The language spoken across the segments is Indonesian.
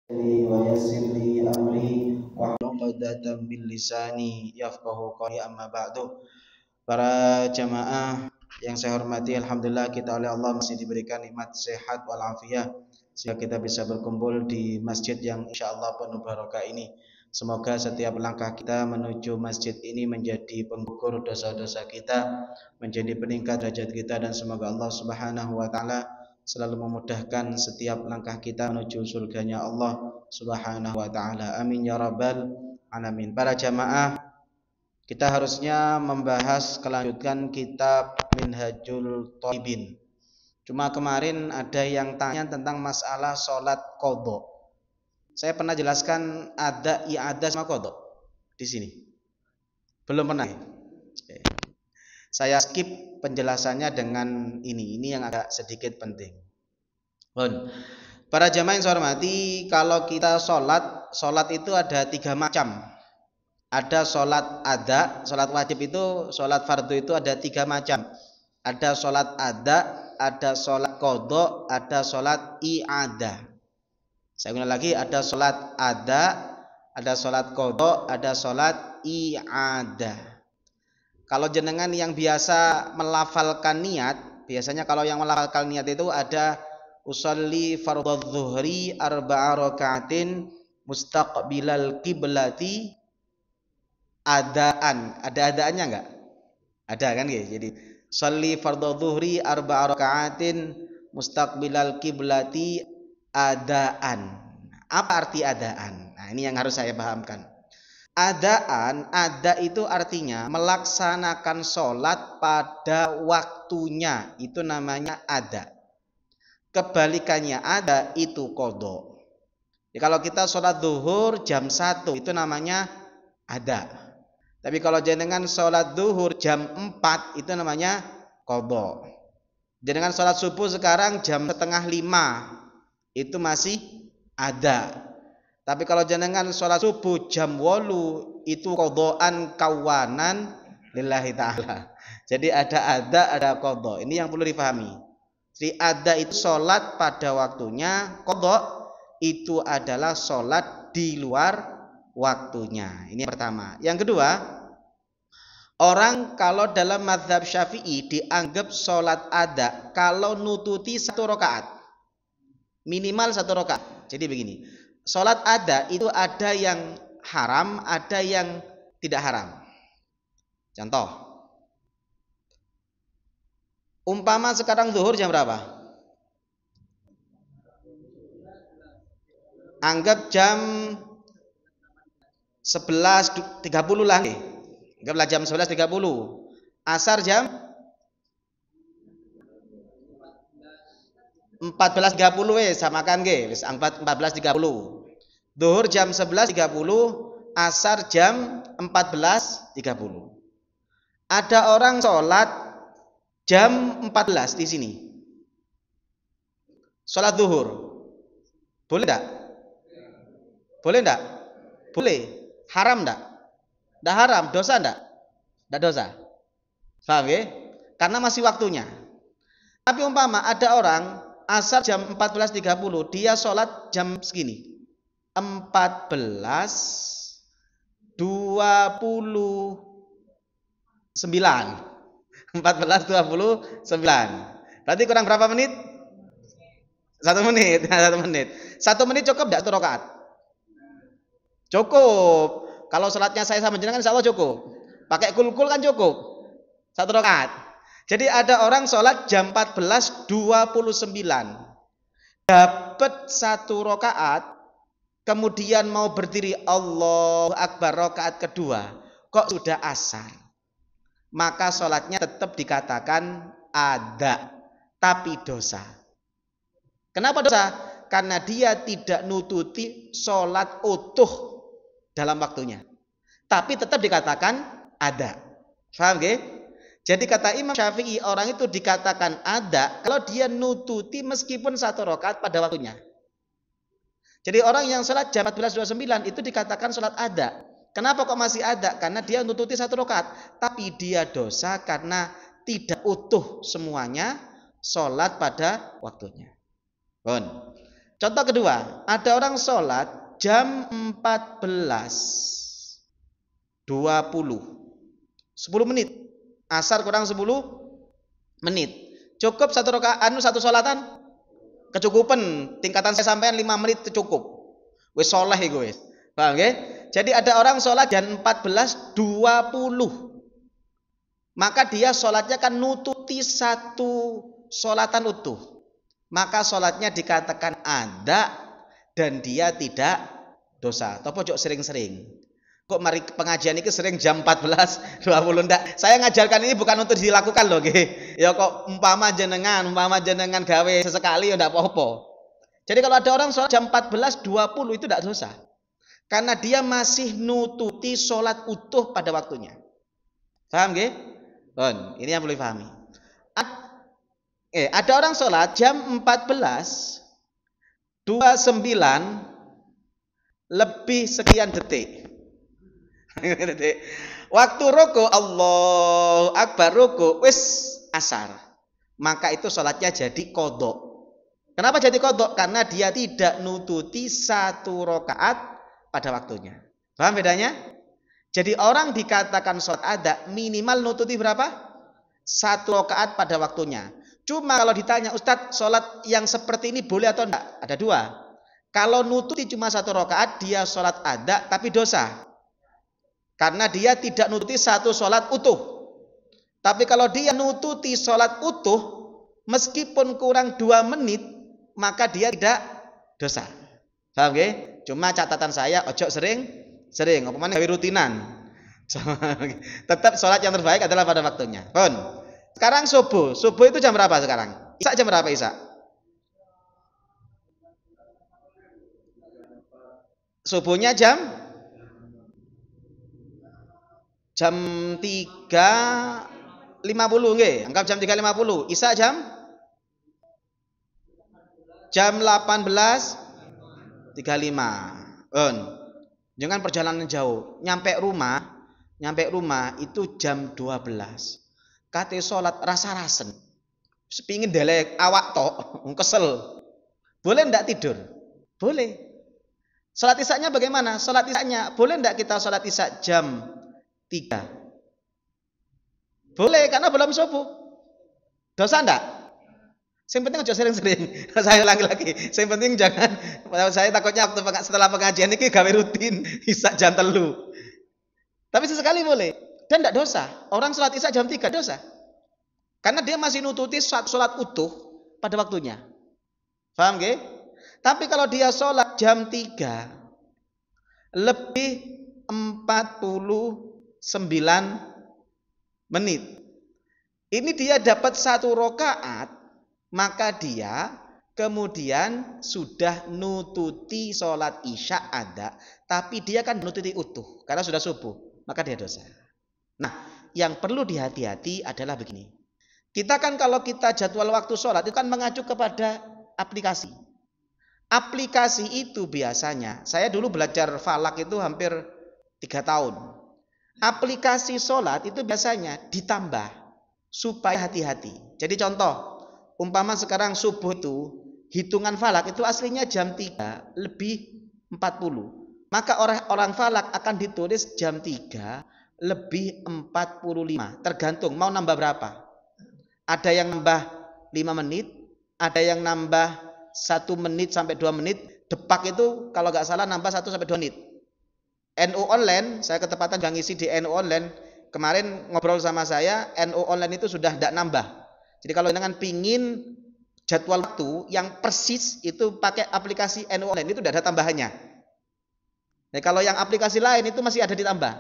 ويسر لي أمري واحلل عقدة من لساني yafqahu qawli amma ba'du. Para jamaah yang saya hormati, alhamdulillah kita oleh Allah masih diberikan nikmat sehat walafiat sehingga kita bisa berkumpul di masjid yang insyaallah penuh barokah ini. Semoga setiap langkah kita menuju masjid ini menjadi penggugur dosa-dosa kita, menjadi peningkat derajat kita, dan semoga Allah Subhanahu wa taala selalu memudahkan setiap langkah kita menuju surganya Allah Subhanahu wa taala. Amin ya rabbal alamin. Para jamaah, kita harusnya membahas kelanjutan kitab Minhajul Thalibin. Cuma kemarin ada yang tanya tentang masalah sholat qadha. Saya pernah jelaskan ada i'adah sama qadha di sini. Belum pernah. Saya skip penjelasannya dengan ini yang agak sedikit penting. Para jamaah yang saya hormati, kalau kita sholat itu ada 3 macam. Ada sholat ada, sholat wajib itu, sholat fardu itu ada 3 macam. Ada sholat ada, ada sholat qadha, ada sholat i'adah. Saya ulang lagi, ada sholat ada sholat qadha, ada sholat i'adah. Kalau jenengan yang biasa melafalkan niat, biasanya kalau yang melafalkan niat itu ada usolli fardhu dhuhri arba'a raka'atin mustaqbilal qiblati adaan. Ada adaannya enggak? Ada kan ya? Jadi sholli fardhu dhuhri arba'a raka'atin mustaqbilal qiblati adaan. Apa arti adaan? Nah, ini yang harus saya pahamkan. Adaan, ada itu artinya melaksanakan sholat pada waktunya. Itu namanya ada. Kebalikannya ada itu qadha. Ya, kalau kita sholat zuhur jam 1 itu namanya ada. Tapi kalau jenengan sholat zuhur jam 4 itu namanya qadha. Jenengan sholat subuh sekarang jam setengah 5 itu masih ada. Tapi kalau jenengan sholat subuh jam 8 itu qadhaan kawanan lillahi ta'ala. Jadi ada qadha. Ini yang perlu dipahami. Jadi ada itu sholat pada waktunya, qadha itu adalah sholat di luar waktunya. Ini yang pertama. Yang kedua, orang kalau dalam mazhab Syafi'i dianggap sholat ada kalau nututi 1 rakaat, minimal 1 rakaat. Jadi begini, sholat ada itu ada yang haram, ada yang tidak haram. Contoh, umpama sekarang zuhur jam berapa? Anggap jam 11.30 lah nih. Anggaplah jam 11.30. Asar jam 14.30 samakan nggih, wis 14.30. Zuhur jam 11.30, asar jam 14.30. Ada orang sholat jam 14 di sini. Sholat zuhur. Boleh enggak? Boleh enggak? Boleh. Haram enggak? Enggak haram. Dosa enggak? Enggak dosa. Paham ya? Karena masih waktunya. Tapi umpama ada orang asar jam 14.30, dia sholat jam segini. 14.29. 14.29. Berarti kurang berapa menit? 1 menit. 1 menit. 1 menit cukup enggak 1 rakaat? Cukup. Kalau sholatnya saya sama jenengan insya Allah cukup. Pakai kulkul kan cukup. 1 rakaat. Jadi ada orang sholat jam 14.29. Dapat 1 rakaat. Kemudian mau berdiri Allahu Akbar rakaat kedua. Kok sudah asar? Maka sholatnya tetap dikatakan ada, tapi dosa. Kenapa dosa? Karena dia tidak nututi sholat utuh dalam waktunya. Tapi tetap dikatakan ada. Paham gak? Jadi kata Imam Syafi'i, orang itu dikatakan ada kalau dia nututi meskipun 1 rakaat pada waktunya. Jadi orang yang sholat jam 14.29 itu dikatakan sholat ada. Kenapa kok masih ada? Karena dia nututi 1 rakaat. Tapi dia dosa karena tidak utuh semuanya sholat pada waktunya. Bon. Contoh kedua, ada orang sholat jam 14.20, 10 menit. Asar kurang 10 menit. Cukup satu rakaat, satu sholatan? Kecukupan. Tingkatan saya sampean 5 menit itu cukup. Wis soleh iku wis. Paham nggih? Jadi ada orang sholat jam 14.20. Maka dia sholatnya kan nututi satu sholatan utuh. Maka sholatnya dikatakan ada dan dia tidak dosa. Topo jok sering-sering. Kok mari pengajian ini sering jam 14.20 ndak. Saya ngajarkan ini bukan untuk dilakukan loh nggih. Ya kok umpama jenengan gawe sesekali ya ndak apa-apa. Jadi kalau ada orang sholat jam 14.20 itu ndak dosa. Karena dia masih nututi sholat utuh pada waktunya. Paham nggih? Ini yang perlu dipahami. Ada orang sholat jam 14.29 lebih sekian detik. Waktu ruku Allahu Akbar, ruku wis asar. Maka itu sholatnya jadi qadha. Kenapa jadi qadha? Karena dia tidak nututi satu rakaat pada waktunya. Paham bedanya? Jadi orang dikatakan sholat ada minimal nututi berapa? Satu rakaat pada waktunya. Cuma kalau ditanya, Ustadz, sholat yang seperti ini boleh atau enggak? Ada dua. Kalau nututi cuma satu rakaat, dia sholat ada tapi dosa. Karena dia tidak nututi satu sholat utuh. Tapi kalau dia nututi sholat utuh, meskipun kurang 2 menit, maka dia tidak dosa. Paham nggih? Cuma catatan saya, ojo sering apa mana rutinan. Tetap sholat yang terbaik adalah pada waktunya. Pun. Sekarang subuh. Subuh itu jam berapa sekarang? Isya jam berapa Isya? Subuhnya jam 3.50 nggih. Anggap jam 3.50. Isya jam 18.35. Jangan perjalanan jauh. Nyampe rumah itu jam 12. Kate sholat rasa-rasen. Sepingin delek awak tok, kesel. Boleh ndak tidur? Boleh. Sholat isyanya bagaimana? Sholat isyanya boleh ndak kita sholat isya jam 3? Boleh, karena belum subuh. Dosa ndak? Yang penting aja sering-sering. Saya ulangi lagi. Yang penting jangan. Saya takutnya waktu setelah pengajian ini gawe rutin isya jam 3. Tapi sesekali boleh. Dan tidak dosa. Orang sholat isya jam 3 dosa. Karena dia masih nututi sholat utuh pada waktunya. Paham nggih? Tapi kalau dia sholat jam 3 lebih 49 menit. Ini dia dapat satu rakaat, maka dia kemudian sudah nututi sholat isya ada, tapi dia kan nututi utuh karena sudah subuh, maka dia dosa. Nah, yang perlu dihati-hati adalah begini. Kita kan kalau kita jadwal waktu sholat itu kan mengacu kepada aplikasi. Aplikasi itu biasanya, saya dulu belajar falak itu hampir 3 tahun. Aplikasi sholat itu biasanya ditambah supaya hati-hati. Jadi contoh, umpama sekarang subuh itu hitungan falak itu aslinya jam 3 lebih 40. Maka orang falak akan ditulis jam 3 lebih 45. Tergantung mau nambah berapa. Ada yang nambah 5 menit, ada yang nambah 1 menit sampai 2 menit. Depak itu kalau nggak salah nambah 1 sampai 2 menit. NU online, saya ketepatan gak ngisi di NU online. Kemarin ngobrol sama saya, NU online itu sudah tidak nambah. Jadi kalau dengan pingin jadwal waktu yang persis itu pakai aplikasi NU online itu tidak ada tambahannya. Nah, kalau yang aplikasi lain itu masih ada ditambah.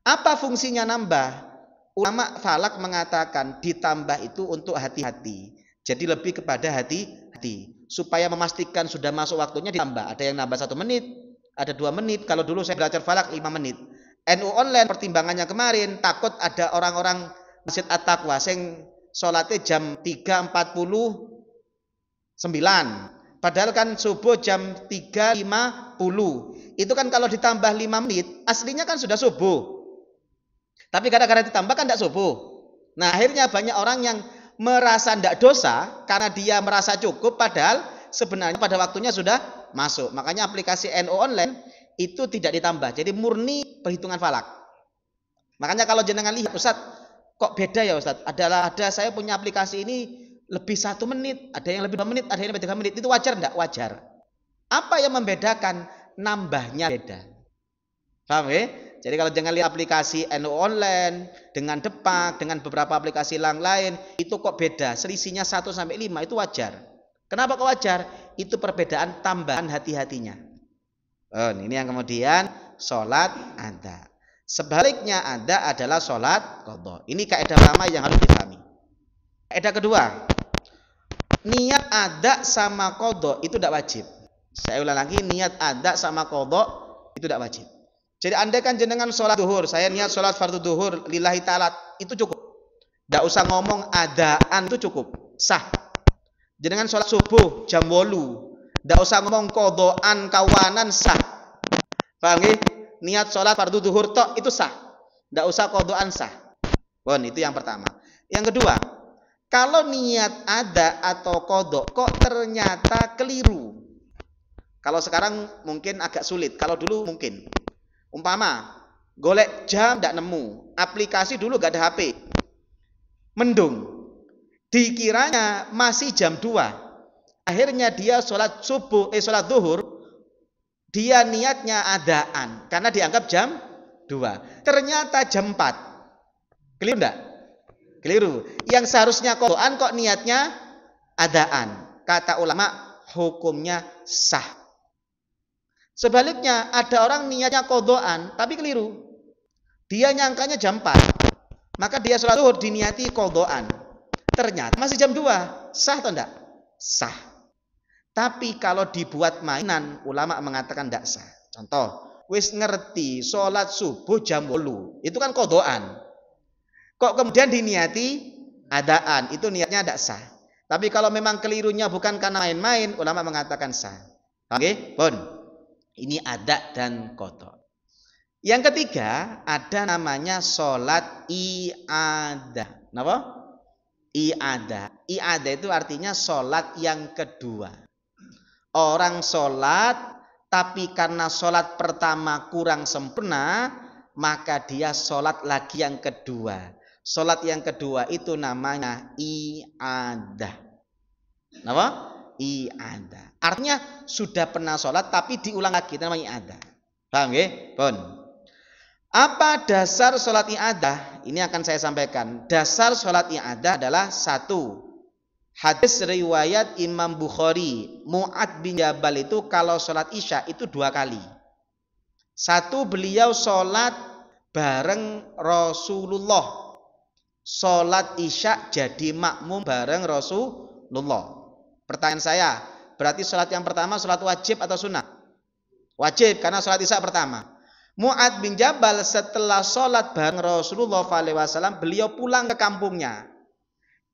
Apa fungsinya nambah? Ulama falak mengatakan ditambah itu untuk hati-hati. Jadi lebih kepada hati-hati. Supaya memastikan sudah masuk waktunya ditambah. Ada yang nambah 1 menit, ada 2 menit. Kalau dulu saya belajar falak 5 menit. NU online pertimbangannya kemarin takut ada orang-orang Masjid At-Taqwa sing sholatnya jam 3.49. Padahal kan subuh jam 3.50. Itu kan kalau ditambah 5 menit aslinya kan sudah subuh. Tapi kadang-kadang ditambah kan tidak subuh. Nah akhirnya banyak orang yang merasa tidak dosa karena dia merasa cukup padahal sebenarnya pada waktunya sudah masuk. Makanya aplikasi NU online itu tidak ditambah. Jadi murni perhitungan falak. Makanya kalau jenengan lihat, Ustaz, kok beda ya Ustaz? Ada saya punya aplikasi ini lebih 1 menit, ada yang lebih 2 menit, ada yang lebih 3 menit. Itu wajar enggak? Wajar. Apa yang membedakan? Nambahnya beda. Paham ya? Jadi kalau jangan lihat aplikasi NU online dengan Depak, dengan beberapa aplikasi lain, itu kok beda. Selisihnya 1 sampai 5 itu wajar. Kenapa kok wajar? Itu perbedaan tambahan hati-hatinya. Oh, ini yang kemudian sholat ada. Sebaliknya ada adalah sholat qadha. Ini kaidah pertama yang harus dipahami. Kaidah kedua, niat ada sama qadha itu tidak wajib. Saya ulang lagi, niat ada sama qadha itu tidak wajib. Jadi andai kan jenengan sholat duhur, saya niat sholat fardu duhur lillahi ta'ala, itu cukup. Tidak usah ngomong adaan, itu cukup, sah. Jenengan sholat subuh jam 8, tidak usah ngomong qadhaan kawanan, sah. Paham ya? Niat sholat fardu duhur tok itu sah, tidak usah qadhaan, sah. Bon, itu yang pertama. Yang kedua, kalau niat ada atau qadha kok ternyata keliru. Kalau sekarang mungkin agak sulit, kalau dulu mungkin. Umpama golek jam tidak nemu, aplikasi dulu gak ada HP, mendung, dikiranya masih jam 2, akhirnya dia sholat duhur, dia niatnya adaan karena dianggap jam 2, ternyata jam 4. Keliru enggak? Keliru. Yang seharusnya qadhaan kok niatnya adaan. Kata ulama hukumnya sah. Sebaliknya ada orang niatnya qadhaan tapi keliru. Dia nyangkanya jam 4. Maka dia sholat zuhur diniati qadhaan. Ternyata masih jam 2. Sah atau enggak? Sah. Tapi kalau dibuat mainan, ulama mengatakan enggak sah. Contoh, wis ngerti sholat subuh jam 8. Itu kan qadhaan. Kok kemudian diniati adaan, itu niatnya enggak sah. Tapi kalau memang kelirunya bukan karena main-main, ulama mengatakan sah. Oke, pun. Ini ada dan qadha. Yang ketiga, ada namanya sholat i'adah. Kenapa? I'adah. I'adah itu artinya sholat yang kedua. Orang sholat, tapi karena sholat pertama kurang sempurna, maka dia sholat lagi yang kedua. Sholat yang kedua itu namanya i'adah. Kenapa? I'adah. Artinya sudah pernah sholat tapi diulang lagi, namanya i'adah. Paham ya? Pun. Apa dasar sholat i'adah? Ini akan saya sampaikan. Dasar sholat i'adah adalah 1. Hadis riwayat Imam Bukhari, Mu'ad bin Jabal itu kalau sholat isya itu 2 kali. 1, beliau sholat bareng Rasulullah. Sholat isya jadi makmum bareng Rasulullah. Pertanyaan saya, berarti sholat yang pertama sholat wajib atau sunnah? Wajib, karena sholat isya pertama. Mu'ad bin Jabal setelah sholat bareng Rasulullah SAW, beliau pulang ke kampungnya.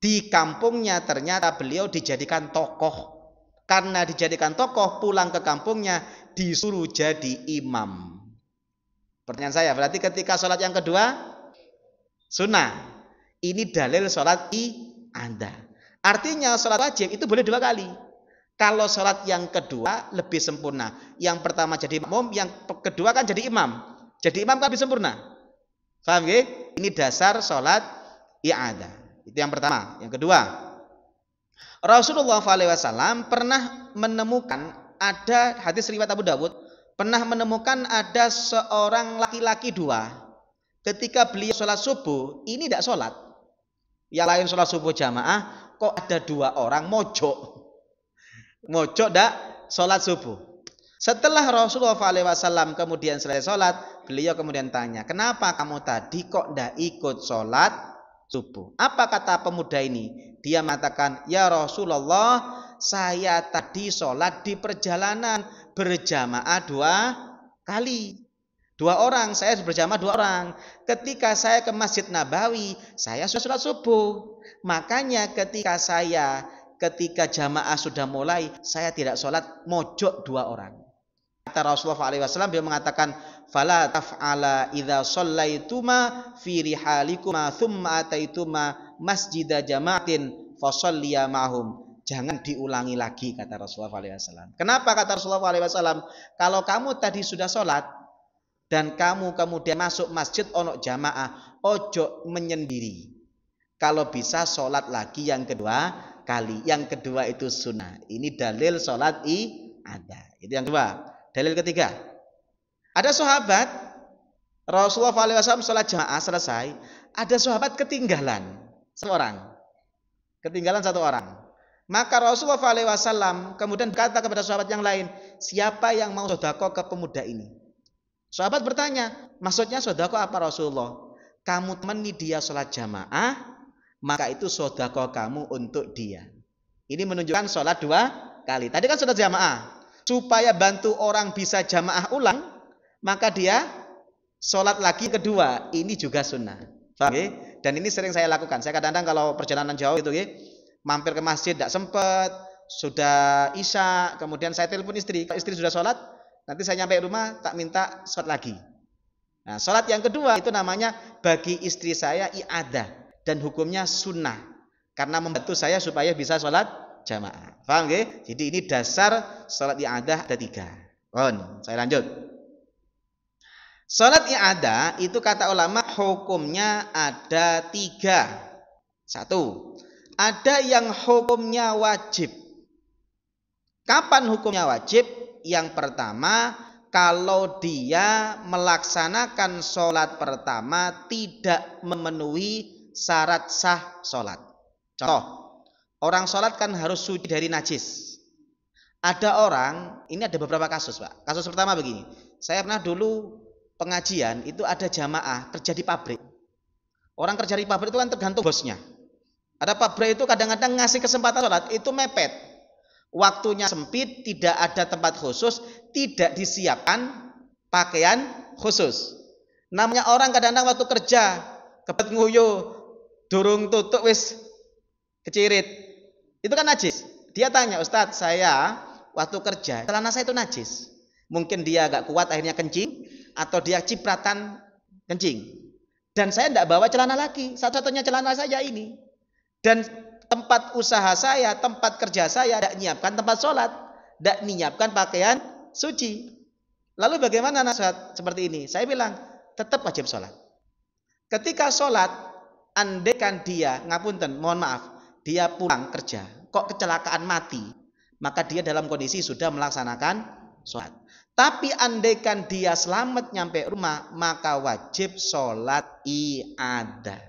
Di kampungnya ternyata beliau dijadikan tokoh. Karena dijadikan tokoh, pulang ke kampungnya disuruh jadi imam. Pertanyaan saya, berarti ketika sholat yang kedua sunnah. Ini dalil sholat i'adah. Artinya sholat wajib itu boleh 2 kali. Kalau sholat yang kedua lebih sempurna. Yang pertama jadi makmum, yang kedua kan jadi imam. Jadi imam kan lebih sempurna. Paham ya? Ini dasar sholat i'adah. Itu yang pertama. Yang kedua, Rasulullah SAW pernah menemukan ada hadis riwayat Abu Dawud, pernah menemukan ada seorang laki-laki 2. Ketika beliau sholat subuh, ini tidak sholat. Yang lain sholat subuh jamaah, kok ada 2 orang mojok ndak sholat subuh. Setelah Rasulullah SAW kemudian selesai sholat, beliau kemudian tanya, kenapa kamu tadi kok ndak ikut sholat subuh? Apa kata pemuda ini? Dia mengatakan, ya Rasulullah, saya tadi sholat di perjalanan berjamaah 2 kali. 2 orang, saya berjamaah 2 orang. Ketika saya ke Masjid Nabawi, saya sudah sholat subuh. Makanya ketika jamaah sudah mulai, saya tidak sholat, mojok 2 orang. Kata Rasulullah SAW, beliau mengatakan, fala taf'ala idza shallaituma fi rihalikuma thumma ataituma masjida jama'atin fasalliya ma'hum. jangan diulangi lagi, kata Rasulullah SAW. Kenapa kata Rasulullah SAW? Kalau kamu tadi sudah sholat dan kamu kemudian masuk masjid ono jamaah, ojo menyendiri. Kalau bisa sholat lagi yang kedua kali. Yang kedua itu sunnah. Ini dalil sholat ada. Itu yang kedua. Dalil ketiga. Ada sahabat Rasulullah SAW sholat jamaah selesai. Ada sahabat ketinggalan satu orang. Maka Rasulullah SAW kemudian berkata kepada sahabat yang lain, siapa yang mau sedekah ke pemuda ini? Sahabat bertanya, maksudnya sedekah apa Rasulullah? Kamu temani dia sholat jamaah, maka itu sedekah kamu untuk dia. Ini menunjukkan sholat 2 kali. Tadi kan sholat jamaah. Supaya bantu orang bisa jamaah ulang, maka dia sholat lagi kedua. Ini juga sunnah. Paham, ya? Dan ini sering saya lakukan. Saya kadang-kadang kalau perjalanan jauh itu, ya, mampir ke masjid tidak sempat, sudah isya, kemudian saya telepon istri. Kalau istri sudah sholat, nanti saya nyampe rumah tak minta sholat lagi. Nah, sholat yang kedua itu namanya bagi istri saya i'adah dan hukumnya sunnah karena membantu saya supaya bisa sholat jamaah. Paham nggih? Jadi ini dasar sholat i'adah ada 3. Saya lanjut. Sholat i'adah itu kata ulama hukumnya ada 3. 1. Ada yang hukumnya wajib. Kapan hukumnya wajib? Yang pertama, kalau dia melaksanakan sholat pertama tidak memenuhi syarat sah sholat. Contoh, orang sholat kan harus suci dari najis. Ada orang, ini ada beberapa kasus, Pak. Kasus pertama begini, saya pernah dulu pengajian, itu ada jamaah kerja di pabrik. Orang kerja di pabrik itu kan tergantung bosnya. Ada pabrik itu kadang-kadang ngasih kesempatan sholat, itu mepet. Waktunya sempit, tidak ada tempat khusus, tidak disiapkan pakaian khusus. Namanya orang kadang-kadang waktu kerja, kebet nguyuh, durung tutuk wis kecirit. Itu kan najis. Dia tanya, Ustadz, saya waktu kerja, celana saya itu najis. Mungkin dia agak kuat akhirnya kencing, atau dia cipratan kencing. Dan saya tidak bawa celana lagi, satu-satunya celana saya ini. Dan tempat usaha saya, tempat kerja saya tidak menyiapkan tempat sholat, tidak menyiapkan pakaian suci. Lalu bagaimana nasihat seperti ini? Saya bilang tetap wajib sholat. Ketika sholat, andaikan dia ngapunten, mohon maaf, dia pulang kerja, kok kecelakaan mati, maka dia dalam kondisi sudah melaksanakan sholat. Tapi andaikan dia selamat nyampe rumah, maka wajib sholat i'adah.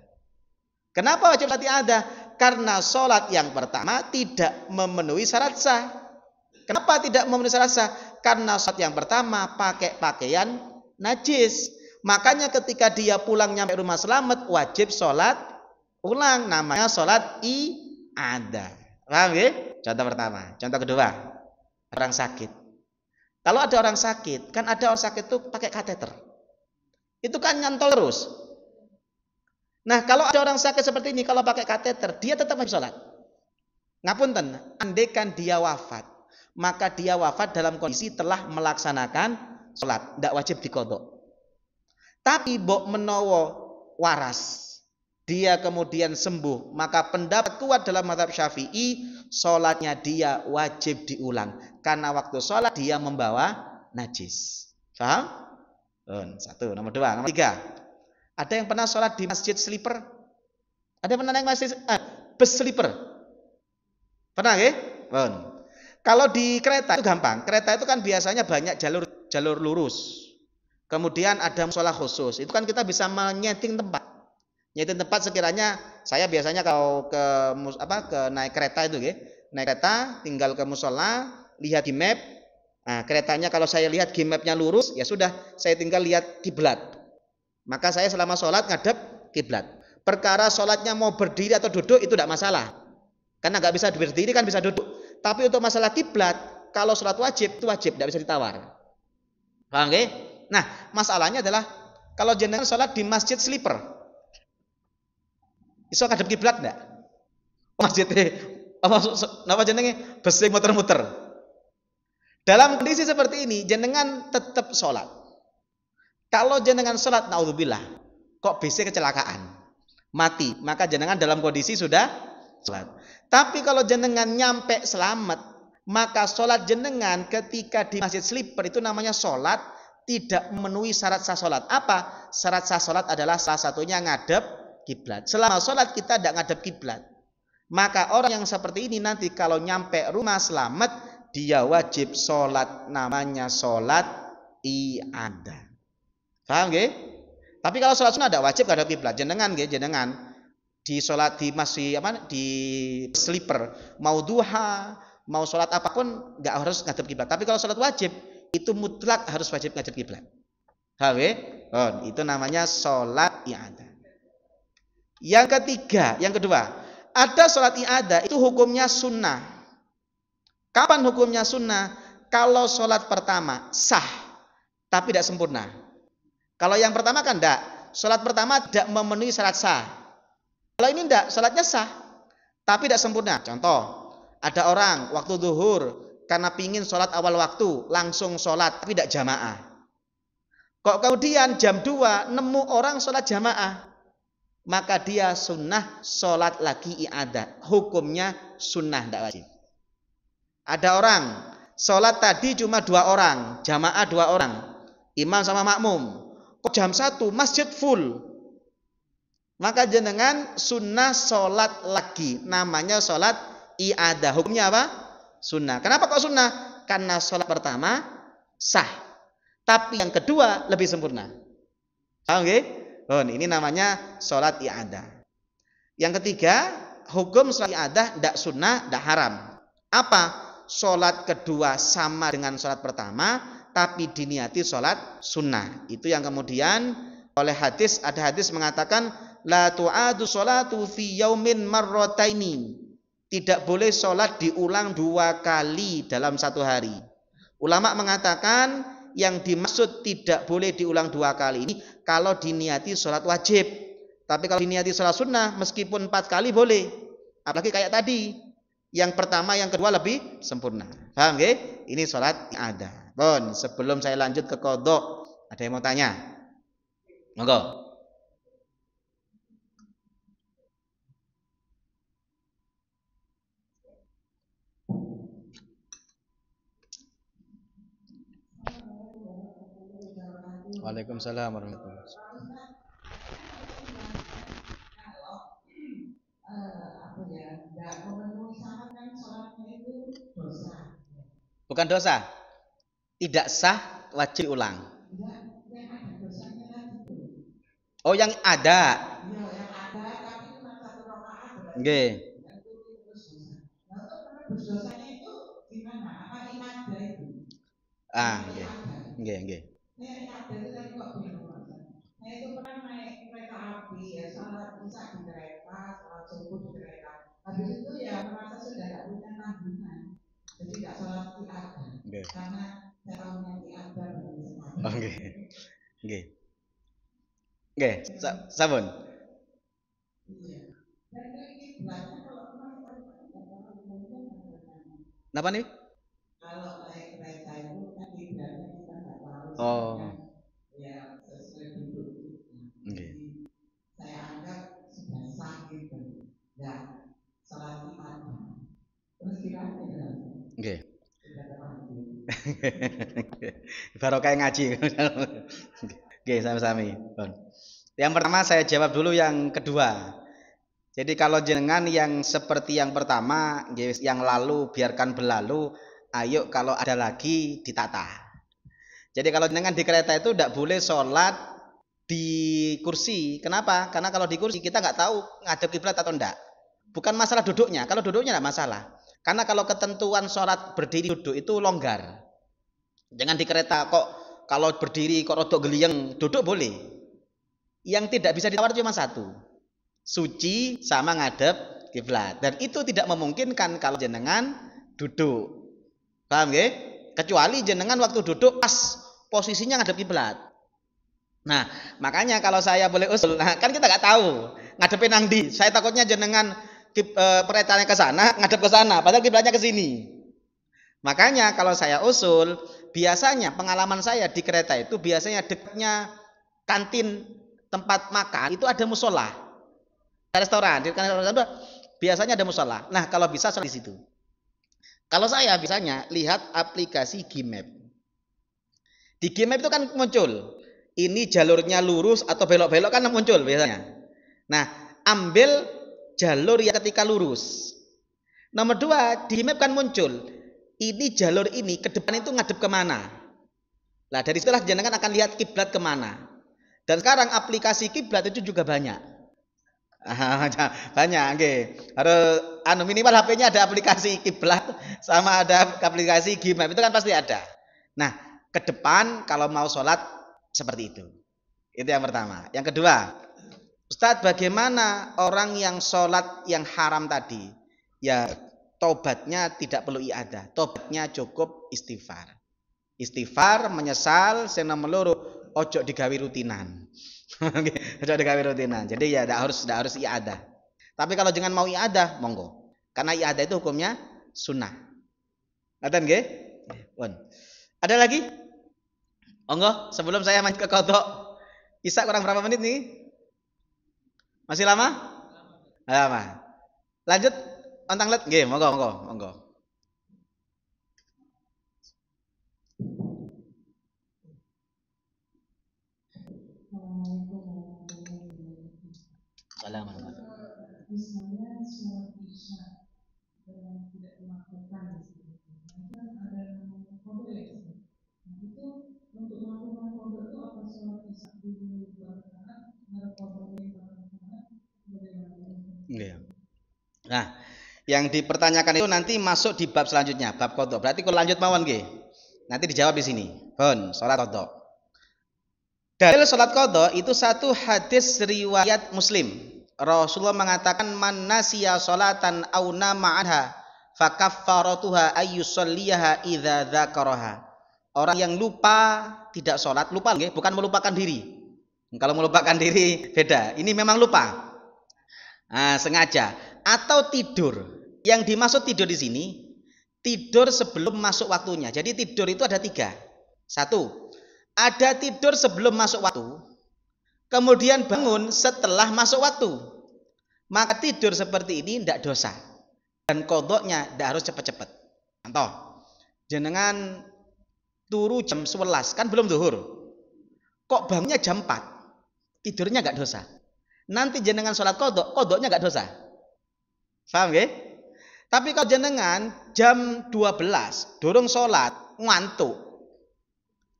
Kenapa wajib sholat i'adah? Karena sholat yang pertama tidak memenuhi syarat sah. Kenapa tidak memenuhi syarat sah? Karena sholat yang pertama pakai pakaian najis. Makanya ketika dia pulang nyampe rumah selamat, wajib sholat ulang. Namanya sholat i'adah. Paham ya? Contoh pertama. Contoh kedua, orang sakit. Kalau ada orang sakit, kan ada orang sakit itu pakai kateter. Itu kan nyantol terus. Nah, kalau ada orang sakit seperti ini, kalau pakai kateter, dia tetap wajib sholat. Ngapunten, andaikan dia wafat, maka dia wafat dalam kondisi telah melaksanakan sholat, tidak wajib diqadha. Tapi bok menowo waras, dia kemudian sembuh, maka pendapat kuat dalam mazhab Syafi'i, sholatnya dia wajib diulang, karena waktu sholat dia membawa najis. Paham? Satu. Nomor 2. Nomor 3. Ada yang pernah sholat di masjid sleeper? Ada yang pernah naik masjid bus sleeper? Pernah ya? Kalau di kereta itu gampang. Kereta itu kan biasanya banyak jalur lurus. Kemudian ada musola khusus. Itu kan kita bisa menyeting tempat. Nyeting tempat sekiranya saya biasanya kalau ke naik kereta itu ya. Naik kereta tinggal ke musola, lihat di map. Nah, keretanya kalau saya lihat di mapnya lurus, ya sudah saya tinggal lihat kiblat. Maka saya selama sholat ngadep kiblat. Perkara sholatnya mau berdiri atau duduk itu tidak masalah. Karena nggak bisa berdiri kan bisa duduk. Tapi untuk masalah kiblat, kalau sholat wajib itu wajib, tidak bisa ditawar. Paham nggih? Nah, masalahnya adalah kalau jenengan sholat di masjid sleeper, iso ngadep kiblat enggak? Masjidnya apa jenenge? Besi muter-muter. Dalam kondisi seperti ini, jenengan tetap sholat. Kalau jenengan sholat, naudzubillah, kok bisa kecelakaan, mati, maka jenengan dalam kondisi sudah sholat. Tapi kalau jenengan nyampe selamat, maka sholat jenengan ketika di masjid sleeper itu namanya sholat tidak memenuhi syarat sah sholat. Apa? Syarat sah sholat adalah salah satunya ngadep kiblat. Selama sholat kita tidak ngadep kiblat, maka orang yang seperti ini nanti kalau nyampe rumah selamat, dia wajib sholat, namanya sholat i'adah. Paham nggih? Tapi kalau sholat sunnah tidak wajib ngadep kiblat. Jenengan nggih, jenengan di sholat di masih apa di sleeper, mau duha, mau sholat apapun nggak harus ngadep kiblat. Tapi kalau sholat wajib itu mutlak harus wajib ngadep kiblat. Paham nggih? Oh, itu namanya sholat i'adah. Yang ketiga, yang kedua, ada sholat i'adah itu hukumnya sunnah. Kapan hukumnya sunnah? Kalau sholat pertama sah, tapi tidak sempurna. Kalau yang pertama kan enggak. Sholat pertama tidak memenuhi syarat sah. Kalau ini enggak, sholatnya sah, tapi tidak sempurna. Contoh, ada orang waktu zuhur karena pingin sholat awal waktu, langsung sholat, tapi tidak jamaah. Kok kemudian jam 2 nemu orang sholat jamaah, maka dia sunnah sholat lagi i'adah. Hukumnya sunnah, tidak wajib. Ada orang sholat tadi cuma 2 orang, jamaah 2 orang, imam sama makmum. Kok jam 1 masjid full, maka jenengan sunnah sholat lagi, namanya sholat i'adah. Hukumnya apa? Sunnah. Kenapa kok sunnah? Karena sholat pertama sah, tapi yang kedua lebih sempurna. Paham nggih? Oh, ini namanya sholat i'adah. Yang ketiga, hukum sholat i'adah tidak sunnah, tidak haram. Apa? Sholat kedua sama dengan sholat pertama, tapi diniati sholat sunnah. Itu yang kemudian oleh hadis, ada hadis mengatakan la tu'adu sholatu fi yaumin marrataini. Tidak boleh sholat diulang 2 kali dalam 1 hari. Ulama mengatakan yang dimaksud tidak boleh diulang 2 kali ini kalau diniati sholat wajib. Tapi kalau diniati sholat sunnah meskipun 4 kali boleh. Apalagi kayak tadi, yang pertama yang kedua lebih sempurna. Paham nggih? Ini sholat i'adah. Bon, sebelum saya lanjut ke qadha, ada yang mau tanya? Monggo. Waalaikumsalam warahmatullahi wabarakatuh. Bukan dosa, tidak sah, wajib ulang. Oh, yang ada. Nggih. Ah, nggih. Nggih, nggih. Saya itu pernah naik kereta api ya, salat isya di kereta, salat subuh di kereta. Habis itu ya merasa sudah tidak punya tanggungan, jadi tidak salat i'adah. Karena saya tahunya i'adah belum sekarang. Oke, oke, oke, sabun. Iya. Dan ini belakang kalau kenapa nih? Kalau naik kereta itu kan kiblatnya kita nggak tahu. Oh. Ya sesuai duduk. Okay. Saya anggap sudah sah gitu. Ya, salat i'adah. Terus gimana ya? Oke. Barokah ngaji. Oke, sami-sami. Yang pertama saya jawab dulu yang kedua. Jadi kalau jenengan yang seperti yang pertama, yang lalu biarkan berlalu, ayo kalau ada lagi ditata. Jadi kalau jenengan di kereta itu tidak boleh sholat di kursi. Kenapa? Karena kalau di kursi kita nggak tahu ngadep kiblat atau enggak. Bukan masalah duduknya. Kalau duduknya enggak masalah. Karena kalau ketentuan sholat berdiri duduk itu longgar. Jangan di kereta kok kalau berdiri kok rodok geliyeng, duduk boleh. Yang tidak bisa ditawar cuma satu. Suci sama ngadep kiblat. Dan itu tidak memungkinkan kalau jenengan duduk. Paham nggih? Kecuali jenengan waktu duduk pas posisinya ngadep kiblat. Nah, makanya kalau saya boleh usul, nah kan kita nggak tahu ngadepin nang ndi. Saya takutnya jenengan peretanya ke sana, ngadep ke sana, padahal kiblatnya ke sini. Makanya kalau saya usul, biasanya pengalaman saya di kereta itu biasanya dekatnya kantin tempat makan itu ada musola, ada restoran. Di restoran biasanya ada musola. Nah, kalau bisa sholat di situ. Kalau saya biasanya lihat aplikasi Gmap. Di Gmap itu kan muncul, ini jalurnya lurus atau belok-belok kan muncul biasanya. Nah, ambil jalur yang ketika lurus. Nomor 2, di Gmap kan muncul, ini jalur ini ke depan itu ngadep kemana. Nah, dari situlah jenengan akan lihat kiblat kemana. Dan sekarang aplikasi kiblat itu juga banyak. Banyak, okay. Harus minimal HP-nya ada aplikasi kiblat sama ada aplikasi Gmap, itu kan pasti ada. Nah, ke depan kalau mau sholat seperti itu. Itu yang pertama. Yang kedua, Ustadz, bagaimana orang yang sholat yang haram tadi? Ya, tobatnya tidak perlu iadah, tobatnya cukup istighfar. Istighfar, menyesal, sing nomor loro ojo digawe rutinan. Ojo digawe rutinan. Jadi ya tidak harus iadah. Tapi kalau jangan mau iadah, monggo. Karena iadah itu hukumnya sunnah. Ngaten nggih? Pun. Ada lagi? Monggo, sebelum saya lanjut ke kodok. Isa kurang berapa menit nih? Masih lama? Lama. Lanjut ontang let nggih, monggo. Assalamualaikum. Misalnya sholat isya dan tidak melakukan ada kode itu untuk melakukan kode itu apa sholat isya dulu berangkat ada kode bagaimana? Nah, yang dipertanyakan itu nanti masuk di bab selanjutnya, bab kodok. Berarti kalau lanjut mawon nggih. Nanti dijawab di sini. Pun sholat kodok. Dalil sholat kodok itu satu hadis riwayat Muslim. Rasulullah mengatakan man nasiya sholatan aw nama anha fakaffaratuha ayyusalliyaha idza dzakaraha. Orang yang lupa tidak sholat, lupa nggih, bukan melupakan diri. Kalau melupakan diri beda. Ini memang lupa. Nah, sengaja atau tidur. Yang dimaksud tidur di sini tidur sebelum masuk waktunya. Jadi tidur itu ada 3. 1, ada tidur sebelum masuk waktu, kemudian bangun setelah masuk waktu. Maka tidur seperti ini tidak dosa. Dan kodoknya tidak harus cepat-cepat. Contoh, jenengan turu jam 11, kan belum zuhur. Kok bangunnya jam 4? Tidurnya nggak dosa. Nanti jenengan sholat kodok, kodoknya nggak dosa. Paham ya? Tapi kalau jenengan jam 12, dorong sholat, ngantuk,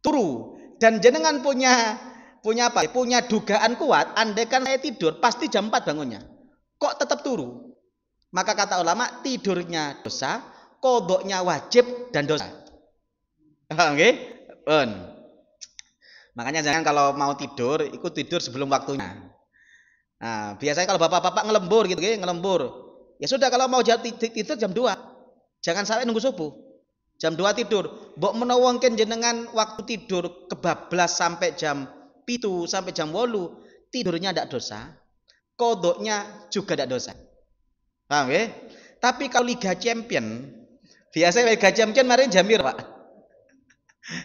turu, dan jenengan punya apa? Punya dugaan kuat, andaikan saya tidur, pasti jam 4 bangunnya. Kok tetap turu? Maka kata ulama, tidurnya dosa, kodoknya wajib dan dosa. Oke? Makanya jangan kalau mau tidur, ikut tidur sebelum waktunya. Nah, biasanya kalau bapak-bapak ngelembur gitu, ngelembur. Ya sudah, kalau mau tidur jam 2. Jangan sampai nunggu subuh. Jam 2 tidur. Mbok menawa mungkin jenengan waktu tidur kebablas sampai jam 7 sampai jam 8, tidurnya tidak dosa. Kodoknya juga tidak dosa. Paham ya? Tapi kalau Liga Champion, biasanya Liga Champion kemarin jam piro, Pak?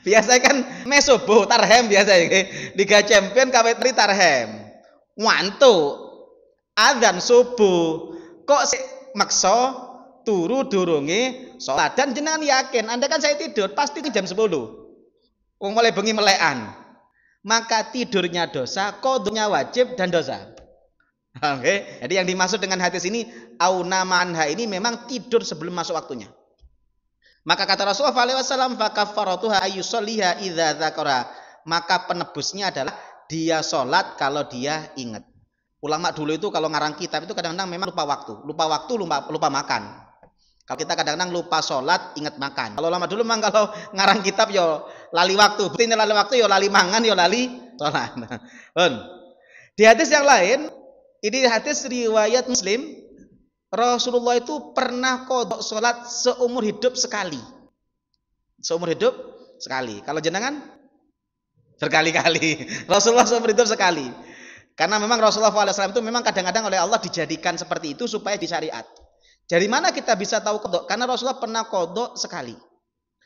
Biasanya kan mes subuh tarhem biasanya. Liga Champion kawit tri tarhem. Ngantuk. Adzan subuh. Kok maksa turu durunge sholat, dan jenengan yakin Anda kan saya tidur pasti jam 10. Wong mulai bengi melekan. Maka tidurnya dosa, qodhonya wajib dan dosa. Oke. Jadi yang dimaksud dengan hadis ini auna manha ini memang tidur sebelum masuk waktunya. Maka kata Rasulullah SAW, fakaffaratuha ayyusalliha idza dzakara. Maka penebusnya adalah dia sholat kalau dia ingat. Ulama dulu itu kalau ngarang kitab itu kadang-kadang memang lupa waktu, lupa makan. Kalau kita kadang-kadang lupa sholat, ingat makan. Kalau ulama dulu memang kalau ngarang kitab yo lali waktu, betul lali waktu yo lali mangan yo lali sholat. Di hadis yang lain, ini hadis riwayat Muslim, Rasulullah itu pernah qodok sholat seumur hidup sekali. Seumur hidup sekali. Kalau jenengan berkali-kali. Rasulullah seumur hidup sekali. Karena memang Rasulullah SAW itu memang kadang-kadang oleh Allah dijadikan seperti itu supaya disyariat. Dari mana kita bisa tahu qodok? Karena Rasulullah pernah qodok sekali.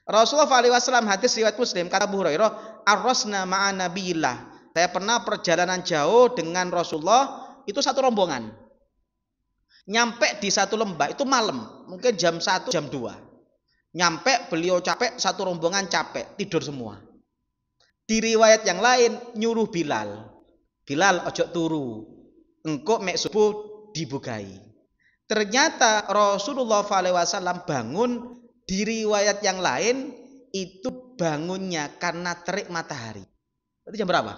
Rasulullah SAW hadis riwayat Muslim, kata Abu Hurairah, arrosna ma'a nabiyillah. Saya pernah perjalanan jauh dengan Rasulullah, itu satu rombongan. Nyampe di satu lembah itu malam, mungkin jam 1, jam 2. Nyampe beliau capek, satu rombongan capek, tidur semua. Di riwayat yang lain nyuruh Bilal, Bilal ojo turu, engkau mek subuh dibukai. Ternyata Rasulullah SAW bangun, di riwayat yang lain itu bangunnya karena terik matahari. Berarti jam berapa?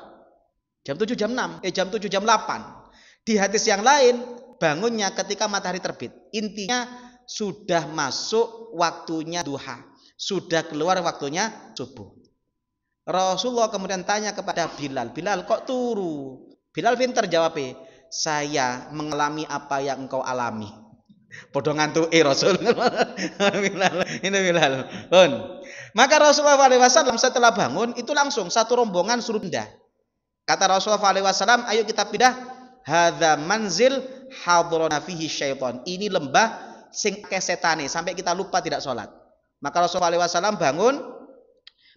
Jam 7, jam 6, jam 7, jam 8. Di hadis yang lain bangunnya ketika matahari terbit. Intinya sudah masuk waktunya duha, sudah keluar waktunya subuh. Rasulullah kemudian tanya kepada Bilal, Bilal kok turu? Bilal pinter jawabnya, saya mengalami apa yang engkau alami. Podo ngantuke Rasul. Bilal, ini Bilal. Maka Rasulullah SAW setelah bangun itu langsung satu rombongan suruh pindah. Kata Rasulullah SAW, ayo kita pindah. Hadza manzil hadrana fihi syaitan. Ini lembah sing akeh setane sampai kita lupa tidak sholat. Maka Rasulullah SAW bangun,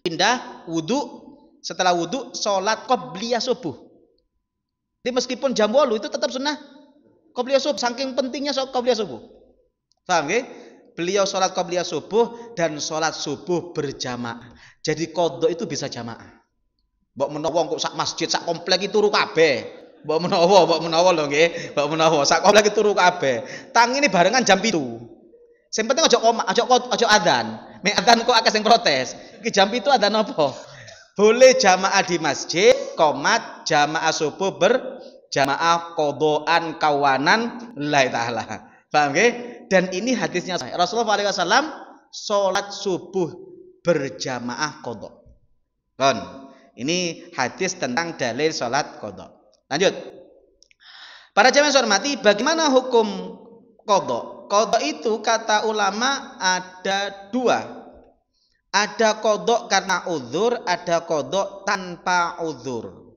pindah, wudu. Setelah wudu, sholat qobliyah subuh. Jadi meskipun jam 8 itu tetap sunnah qobliyah subuh. Saking pentingnya sholat qobliyah subuh. Paham ya? Beliau sholat qobliyah subuh dan sholat subuh berjamaah. Jadi qadha itu bisa jamaah. Mbok menawa kok sak masjid sak komplek itu turu kabeh. Mbok menawa lho nggih, mbok menawa sak komplek turu kabeh. Tangine barengan jam 7. Sing penting aja adzan. Mek adzan kok akeh sing protes. Iki jam 7 adzan apa? Boleh jamaah di masjid, qomat jamaah subuh berjamaah qadhaan kawanan lillahi taala. Paham nggih? Dan ini hadisnya sahih. Rasulullah SAW salat subuh berjamaah qadha. Kon. Ini hadis tentang dalil salat qadha. Lanjut. Para jamaah yang hormati, bagaimana hukum qadha? Qadha itu kata ulama ada dua. Ada qadha karena uzur, ada qadha tanpa uzur.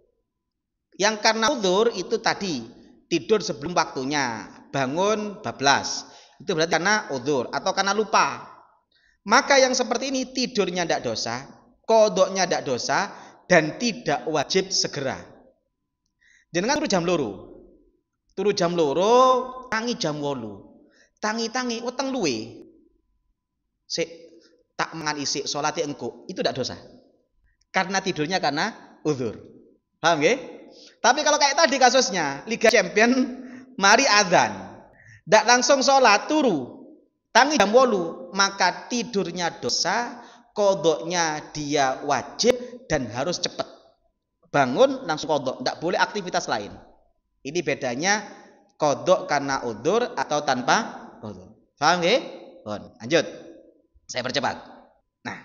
Yang karena uzur itu tadi tidur sebelum waktunya, bangun bablas. Itu berarti karena uzur atau karena lupa. Maka yang seperti ini tidurnya tidak dosa, qadhanya tidak dosa dan tidak wajib segera. Jenengan turu jam loro, tangi jam 8. Tangi weteng luwe. Sik tak mangan isik salate engko, itu tidak dosa. Karena tidurnya karena uzur. Paham nggih? Tapi kalau kayak tadi kasusnya Liga Champion mari adzan. Ndak langsung sholat, turu tangi jam 8, maka tidurnya dosa, qadhanya dia wajib dan harus cepat bangun langsung qadha, ndak boleh aktivitas lain. Ini bedanya qadha karena udzur atau tanpa udzur. Paham nggih? Lanjut, saya percepat. Nah,